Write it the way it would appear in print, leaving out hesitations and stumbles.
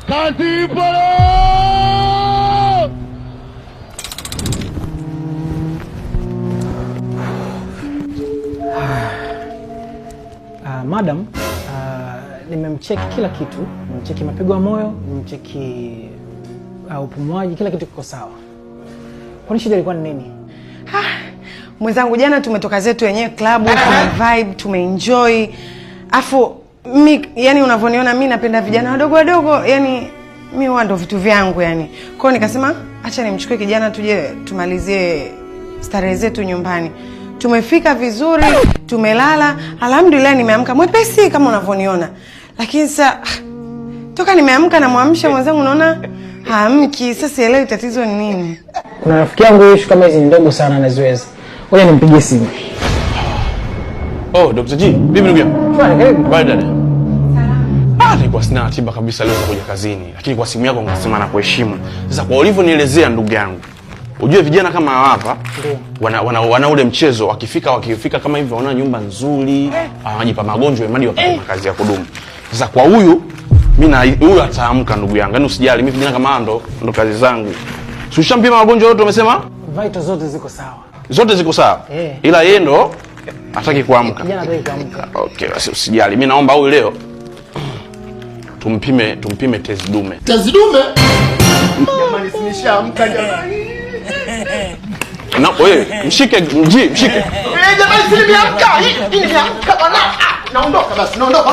Kazi pale. Madam, nimemcheki kila kitu, nimemcheki mapigo ya moyo, nimemcheki upumuaji, kila kitu kiko sawa. Kwani shida ilikuwa ni nini? Mwenzangu, jana tumetoka zetu wenyewe club, vibe, tumeenjoy. Afu yani unavyoniona mimi napenda vijana wadogo wadogo, yani mimi huwa ndo vitu vyangu yani. Kwa hiyo nikasema acha nimchukue kijana tuje tumalizie starehe zetu nyumbani. Tumefika vizuri, tumelala, alhamdulillah nimeamka mwepesi kama unavyoniona. Lakini sasa toka nimeamka na muamsha mwenzangu naona haamki, sasa sielewi tatizo ni nini. Kuna rafiki yangu issue kama hizi ndogo sana anaziweza. Ngoja nimpigie simu. Oh, Dr. G, bibi ndugu yangu. Bye dada. Nilikuwa sina ratiba kabisa leo kuja kazini, lakini kwa simu yako ngasema na kuheshimu. Sasa kwa ulivyonielezea ndugu yangu, ujue vijana kama hapa wana ule mchezo wakifika kama hivi wana nyumba nzuri, wanajipa magonjwa imadi wakati kazi ya kudumu. Sasa kwa huyu mimi na huyu ataamka ndugu yangu. Yaani usijali, mimi vijana kama ndo kazi zangu. Si ushampima magonjwa yote umesema? Vital zote ziko sawa. Zote ziko sawa? Ila yeye ndo hataki kuamka. Kijana hataki kuamka. Okay, basi usijali. Mimi naomba huyu leo tumpime tezi dume. Tezi dume? Jamani simeshaamka jamani. Na wewe mshike mshike. Jamani siliamka. Hii nimeamka bwana. Naondoka basi, naondoka.